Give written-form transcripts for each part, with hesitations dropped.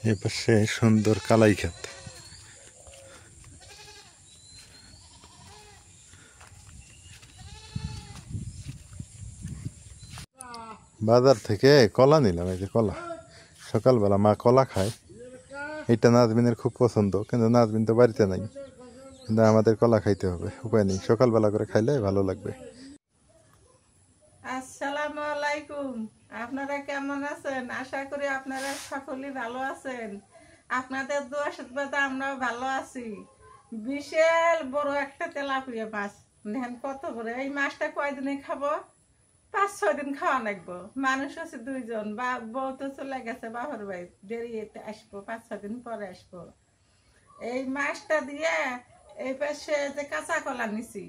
এ পাশে সুন্দর কালাই ক্ষেত। বাজার থেকে কলা নিলাম, এই যে কলা। সকালবেলা মা কলা খায়, এটা নাজমিনের খুব পছন্দ, কিন্তু নাজমিন তো বাড়িতে নাই, কিন্তু আমাদের কলা খাইতে হবে, উপায় নেই, সকালবেলা করে খাইলে ভালো লাগবে। আসসালামু আলাইকুম। আপনারা কেমন আছেন? আশা করি আপনারা সকলেই ভালো আছেন। আপনাদের দোয়া আশীর্বাদে আমরাও ভালো আছি। বিশাল বড় একটা তেলাপিয়া মাছ, দেখেন কত বড়। এই মাছটা কয়দিনে খাবো? 5-6 দিন খাওয়া লাগবো। মানুষ আছে 2 জন, বা বউ তো চলে গেছে বাবার বাড়ি, দেরিতে আসবো, 5-6 দিন পরে আসবো। এই মাছটা দিয়ে এই পাশে যে কাঁচা কলা নিছি,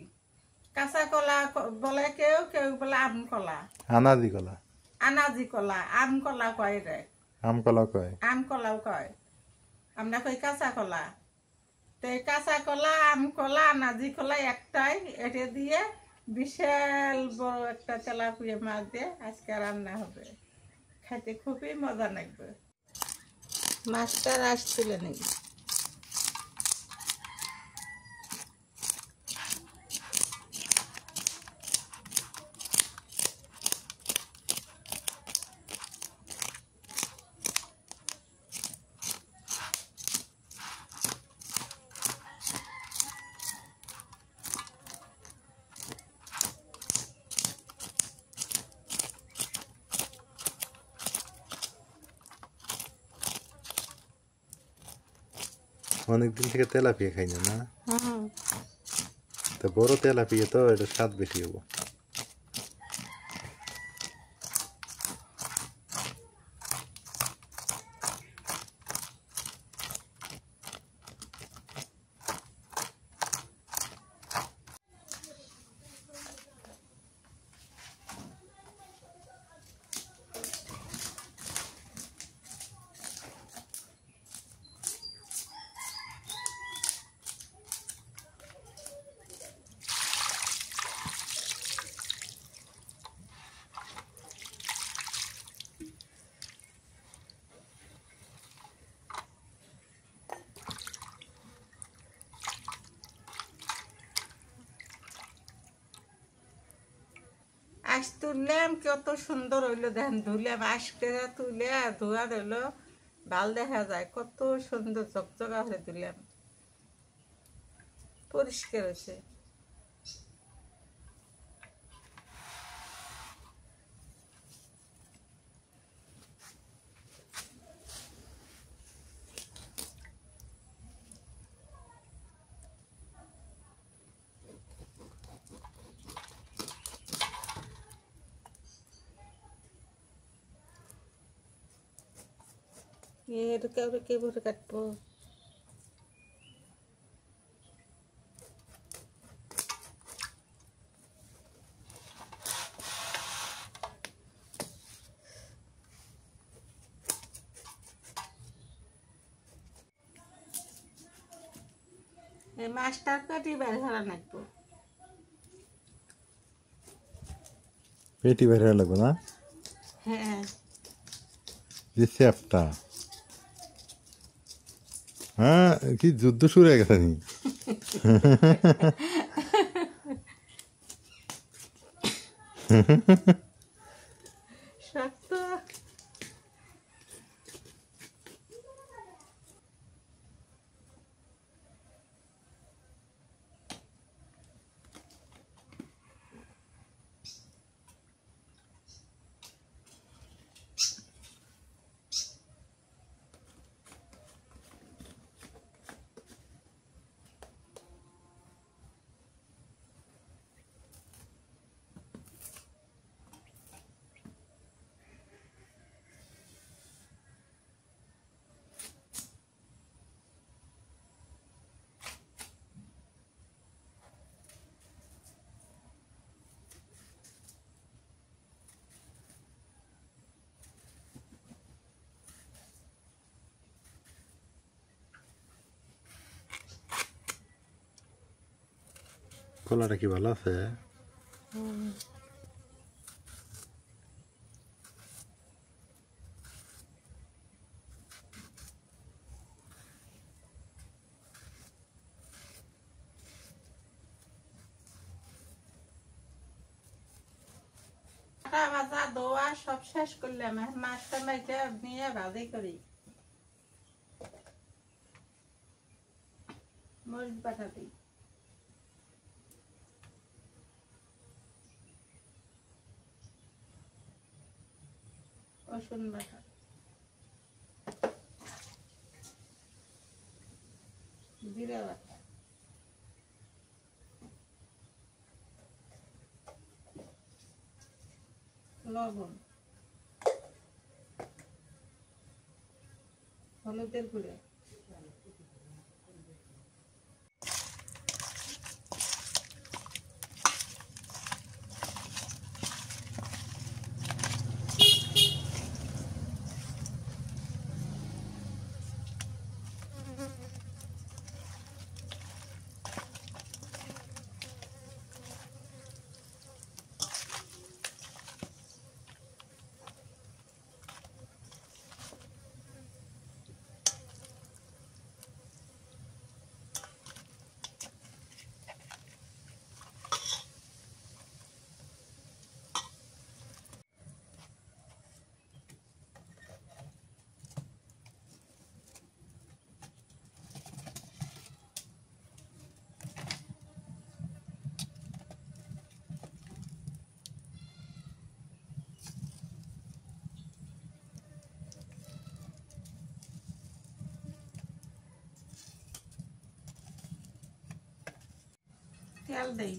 কাঁচা কলা বলে কেউ, কেউ বলে আম কলা, আনাজি কলা, আনাজি কলা, আম কলা কয় রে, আম কলা কয়। আম কলাও কয়, আমরা কই কাঁচা কলা। তো এই কাঁচা কলা, আম কলা, আনাজি কলা একটাই, এটা দিয়ে বিশাল বড় একটা তেলাপিয়া মাছ দিয়ে আজকে রান্না হবে। খাইতে খুবই মজা লাগবে। মাছটা রাস তুলে নেই। অনেকদিন থেকে তেলাপিয়া খাই না, না? তো বড় তেলাপিয়া তো এটা স্বাদ বেশি হবো। আজ তুললাম, কত সুন্দর হইলো দেখেন। ধুলাম, আজকে তুলে ধোয়া দিল, ভাল দেখা যায়, কত সুন্দর চকচকা হয়ে দিলাম, পরিষ্কার হয়েছে। এর কে ভরে কাটবো? এই মাছটা কাটি বের করা লাগবো। পেটি বের হয়ে লাগবে না? হ্যাঁ, যে চ্যাপটা, হ্যাঁ, কি যুদ্ধ শুরু হয়ে গেছে নি? শক্ত। কলাটা কি ভালো আছে? কাটা ভাজা দোয়া সব শেষ করলাম, এখন মাছটা মেখে নিয়ে ভাজি করি। মরিচ বাটা দিই, রসুন বাটা, জিরা বাটা, লবণ, হলুদের গুঁড়ো, তেল দেই,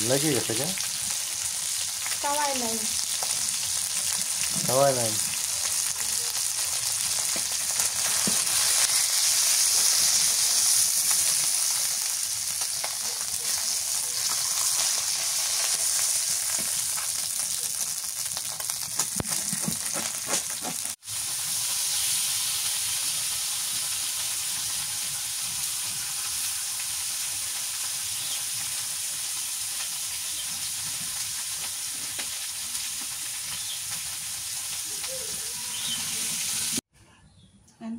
লেগে গেছে কে? তাওয়াই নাই, সবাই নাই।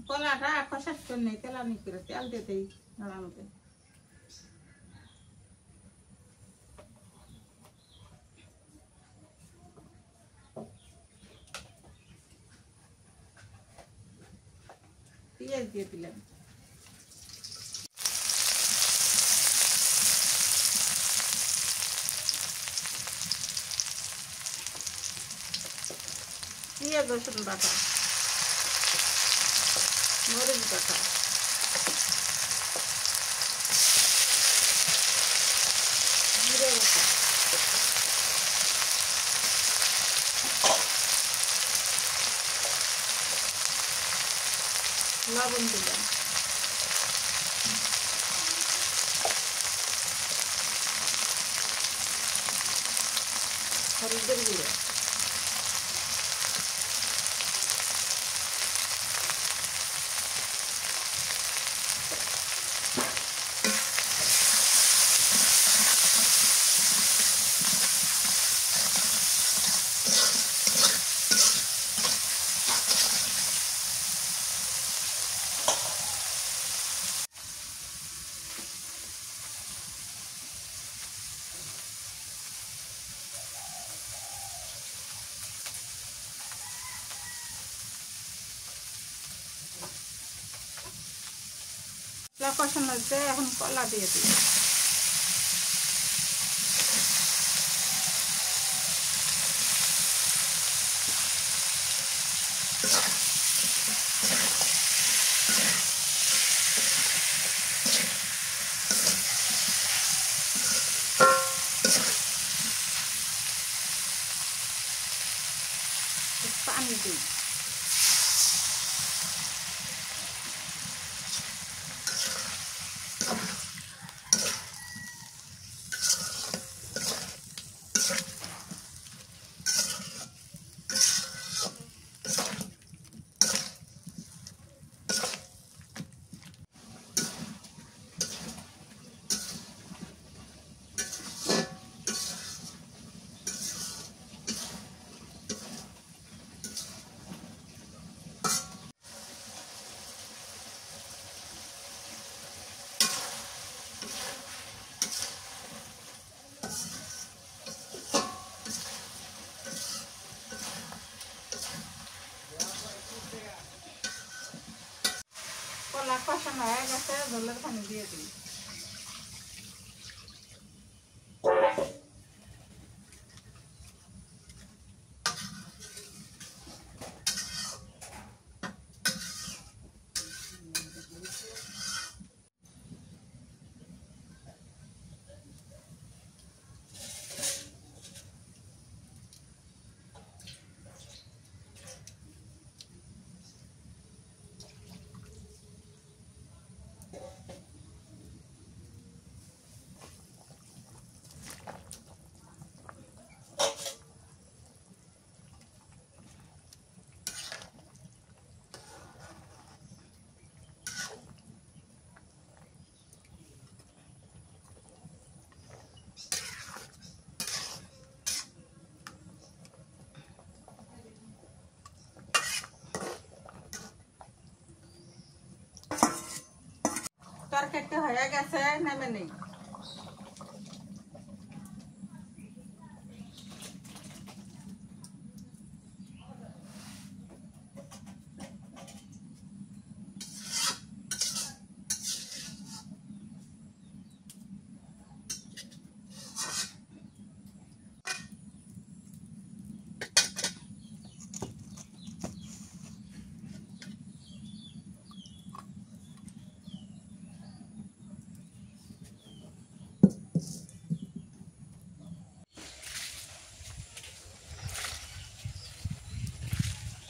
কলাটা কষাস করে নেই, তেলানি করে তেল দিতেই নাড়ার মধ্যে। পেঁয়াজ দিয়ে দিলাম, পেঁয়াজ রসুন বাটা, মরিচ বাটা, জিরে বাটা, লবণ দিলাম, হলুদের গুঁড়ো, কলা কষানো হচ্ছে, এখন কলা দিয়ে দিই। পানি দিই। কলা কষানো হয়ে গেছে, ঝোলের পানি দিয়ে দিই। তরকারিটা হয়ে গেছে, নেমে নেই।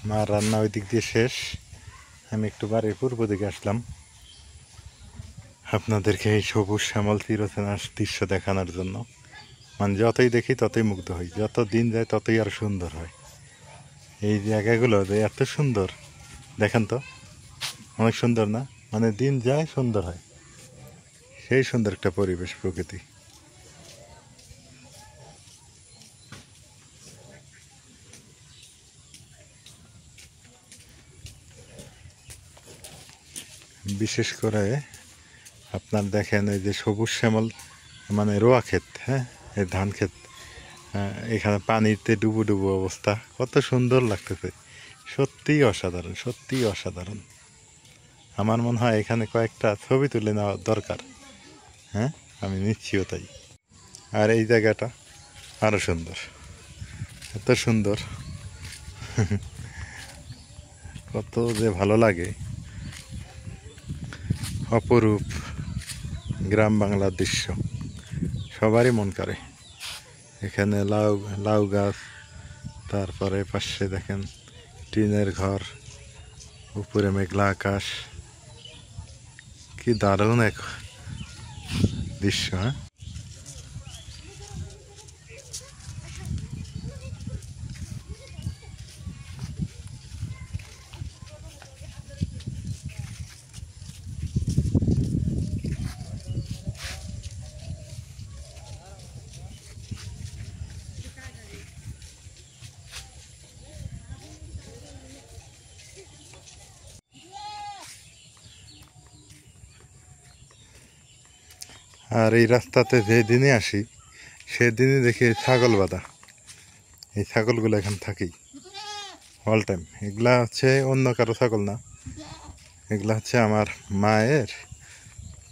মা রান্না ওই দিক দিয়ে শেষ, আমি একটু বাড়ির পূর্ব দিকে আসলাম আপনাদেরকে এই সবুজ শ্যামল তীরসেনার দৃশ্য দেখানোর জন্য। মানে যতই দেখি ততই মুগ্ধ হই, যত দিন যায় ততই আর সুন্দর হয়। এই জায়গাগুলো যে এত সুন্দর দেখেন তো, অনেক সুন্দর না? মানে দিন যায় সুন্দর হয়, সেই সুন্দর একটা পরিবেশ, প্রকৃতি। বিশেষ করে আপনার দেখেন এই যে সবুজ শ্যামল মানে রোয়া ক্ষেত, হ্যাঁ, এই ধান ক্ষেত, এখানে পানিতে ডুবো ডুবো অবস্থা, কত সুন্দর লাগতেছে। সত্যিই অসাধারণ, সত্যিই অসাধারণ। আমার মনে হয় এখানে কয়েকটা ছবি তুলে নেওয়া দরকার। হ্যাঁ, আমি নিচ্ছিও তাই। আর এই জায়গাটা আরও সুন্দর, এত সুন্দর, কত যে ভালো লাগে। অপরূপ গ্রাম বাংলার দৃশ্য, সবারই মন করে। এখানে লাউ লাউ গাছ, তারপরে পাশে দেখেন টিনের ঘর, উপরে মেঘলা আকাশ, কি দারুণ এক দৃশ্য। হ্যাঁ, আর এই রাস্তাতে যেদিনই আসি সেদিনই দেখি ছাগল বাঁধা। এই ছাগলগুলো এখানে থাকেই অল টাইম। এগুলা হচ্ছে অন্য কারো ছাগল না, এগুলা হচ্ছে আমার মায়ের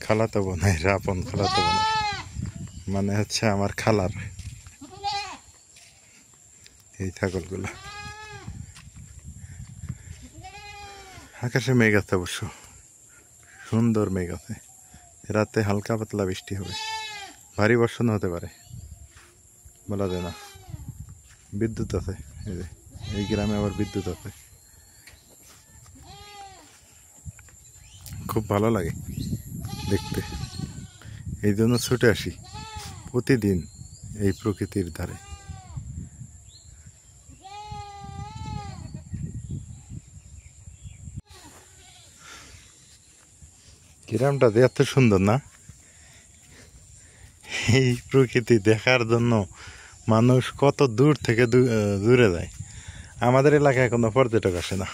খালাতো বোনের আপন খালাতো বোনের মানে হচ্ছে আমার খালার এই ছাগলগুলো। আকাশে মেঘ আছে, অবশ্য সুন্দর মেঘ আছে। রাতে হালকা পাতলা বৃষ্টি হবে, ভারী বর্ষণ হতে পারে, বলা যায় না। বিদ্যুৎ আছে, এই যে এই গ্রামে আবার বিদ্যুৎ আছে। খুব ভালো লাগে দেখতে, এই জন্য ছুটে আসি প্রতিদিন এই প্রকৃতির ধারে। গ্রামটা যে এত সুন্দর না, এই প্রকৃতি দেখার জন্য মানুষ কত দূর থেকে দূরে যায়। আমাদের এলাকায় কোনো পর্যটক আসে না।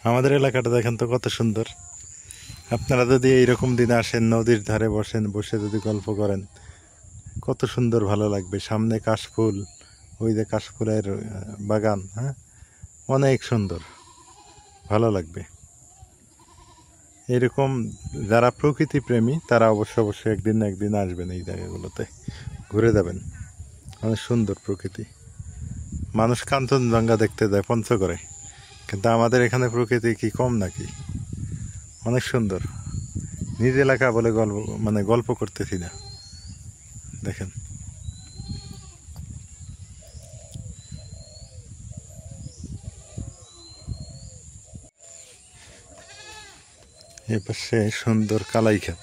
আমাদের এলাকাটা দেখেন তো কত সুন্দর। আপনারা যদি এইরকম দিনে আসেন, নদীর ধারে বসেন, বসে যদি গল্প করেন, কত সুন্দর ভালো লাগবে। সামনে কাশফুল, ওই যে কাশফুলের বাগান, হ্যাঁ, অনেক সুন্দর, ভালো লাগবে। এরকম যারা প্রকৃতি প্রেমী তারা অবশ্যই একদিন না একদিন আসবেন এই জায়গাগুলোতে, ঘুরে যাবেন। অনেক সুন্দর প্রকৃতি। মানুষ কাঞ্চনজঙ্ঘা দেখতে যায় পঞ্চগড়ে, কিন্তু আমাদের এখানে প্রকৃতি কি কম নাকি? অনেক সুন্দর। নিজ এলাকা বলে গল্প করতেছি না, দেখেন। এ পাশে সুন্দর কালাই ক্ষেত।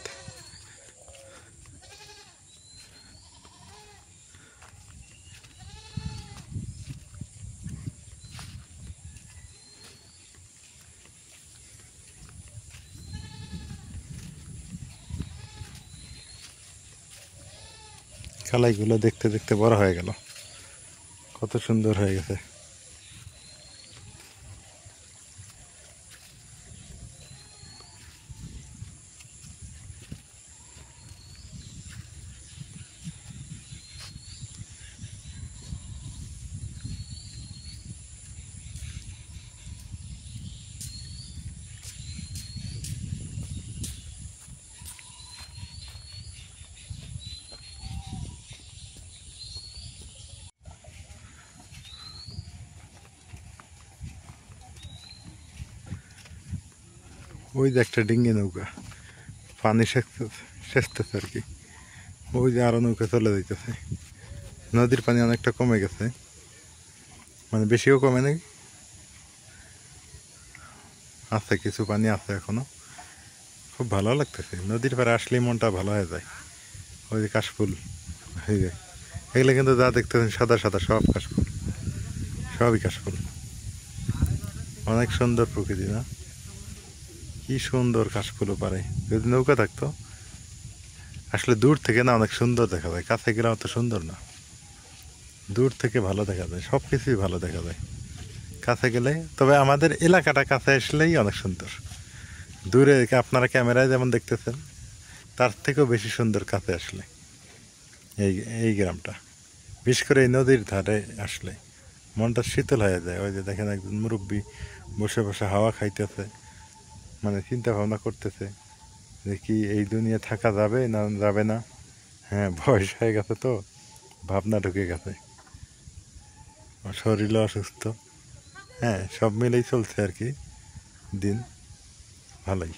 কালাইগুলো দেখতে দেখতে বড় হয়ে গেল, কত সুন্দর হয়ে গেছে। ওই যে একটা ডিঙ্গি নৌকা পানি সেচতেছে আর কি। ওই যে আরো নৌকা চলে যাইতেছে। নদীর পানি অনেকটা কমে গেছে, মানে বেশিও কমে নাকি, আছে কিছু পানি আছে এখনো। খুব ভালো লাগতেছে, নদীর পাড়ে আসলেই মনটা ভালো হয়ে যায়। ওই যে কাশফুল, এই যে এগুলো কিন্তু যা দেখতেছেন সাদা সাদা, সব কাশফুল, সবই কাশফুল। অনেক সুন্দর প্রকৃতি না? কি সুন্দর কাশফুলও পারে। যদি নৌকা থাকতো, আসলে দূর থেকে না অনেক সুন্দর দেখা যায়, কাছে গেলে অত সুন্দর না। দূর থেকে ভালো দেখা যায়, সব কিছুই ভালো দেখা যায় কাছে গেলে। তবে আমাদের এলাকাটা কাছে আসলেই অনেক সুন্দর। দূরে আপনারা ক্যামেরায় যেমন দেখতেছেন, তার থেকেও বেশি সুন্দর কাছে আসলে এই এই গ্রামটা। বিশেষ করে এই নদীর ধারে আসলে মনটা শীতল হয়ে যায়। ওই যে দেখেন একজন মুরব্বী বসে বসে হাওয়া খাইতেছে, মানে চিন্তা ভাবনা করতেছে যে কি এই দুনিয়া থাকা যাবে না যাবে না। হ্যাঁ, বয়স হয়ে গেছে তো ভাবনা ঢুকে গেছে, শরীরও অসুস্থ। হ্যাঁ, সব মিলেই চলছে আর কি দিন, ভালোই।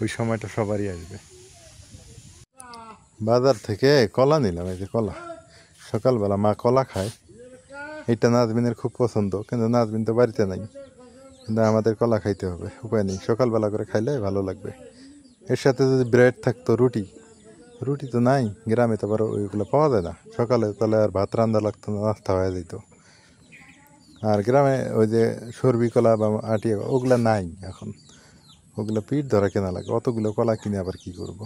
ওই সময়টা সবারই আসবে। বাজার থেকে কলা নিলাম, এই যে কলা। সকালবেলা মা কলা খায়, এটা নাজমিনের খুব পছন্দ, কিন্তু নাজমিন তো বাড়িতে নাই। কিন্তু আমাদের কলা খাইতে হবে, উপায় নেই। সকালবেলা করে খাইলে ভালো লাগবে। এর সাথে যদি ব্রেড থাকতো, রুটি, রুটি তো নাই গ্রামে, তো আবার ওইগুলো পাওয়া যায় না সকালে, তাহলে আর ভাত রান্না লাগতো না, নাস্তা হয়ে যেত। আর গ্রামে ওই যে সর্বি কলা বা আটিয়া ওগুলা নাই এখন, ওগুলো পিঠ ধরা কেনা লাগে। অতগুলো কলা কিনে আবার কি করব?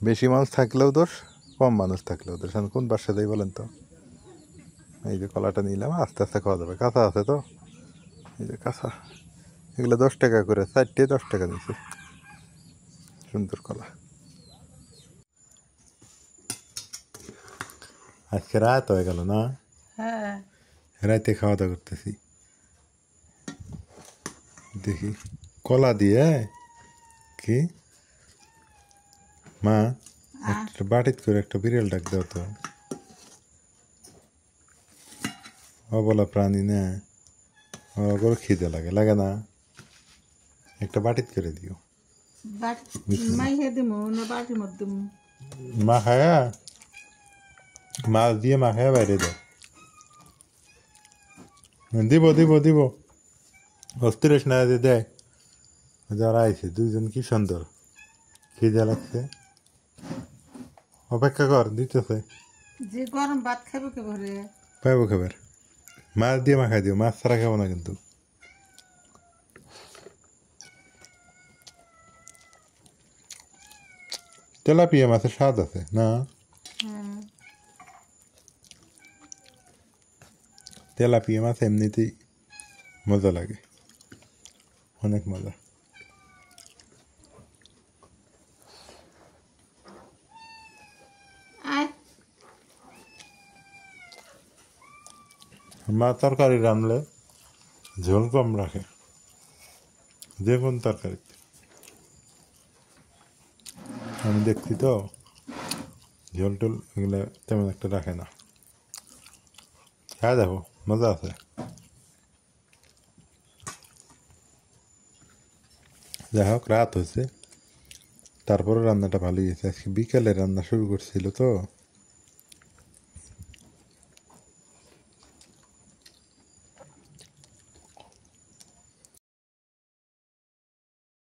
বেশি মানুষ থাকলেও দোষ, কম মানুষ থাকলেও দোষ। এখন কোন বাসা যাই বলেন তো? এই যে কলাটা নিলাম, আস্তে আস্তে খাওয়া যাবে, কাঁচা আছে তো। এই যে কাঁচা, এগুলো 10 টাকা করে, 4টে 10 টাকা নিচ্ছে। সুন্দর কলা। আজকে রাত হয়ে গেল না? হ্যাঁ, রাতে খাওয়া দাওয়া করতেছি। দেখি কলা দিয়ে কি মা একটা বাটিত করে একটা বিড়াল ডাক দাও তো। অবলা প্রাণী না, ওর খিদে লাগে, লাগে না? একটা বাটিত করে দিও। মাইহে দিমু না বাটির মধ্যে দিমু? মা খায়া, মাছ দিয়ে মা খায়া বাইরে দাও। দিব দিব দিব, অস্থিরেশ না দেয়। যারা আইছে দুইজন কি সুন্দর, খিদে লাগছে, অপেক্ষা কর, দিতেছে। যে গরম ভাত খাবো কে ভরে? পাইবো খাবার, মাছ দিয়ে মাখাই দিও, মাছ ছাড়া খাবো না কিন্তু। তেলাপিয়া মাছের স্বাদ আছে না? তেলাপিয়া মাছ এমনিতেই মজা লাগে, অনেক মজা। মা তরকারি রাঁধলে ঝোল কম রাখে, যে কোন তরকারিতে। আমি দেখছি তো, ঝোল টোল এগুলো তেমন একটা রাখে না। হ্যাঁ দেখো, মজা আছে। যাই হোক, রাত হয়েছে, তারপরে রান্নাটা ভালোই হয়েছে। আজকে বিকেলে রান্না শুরু করছিল তো।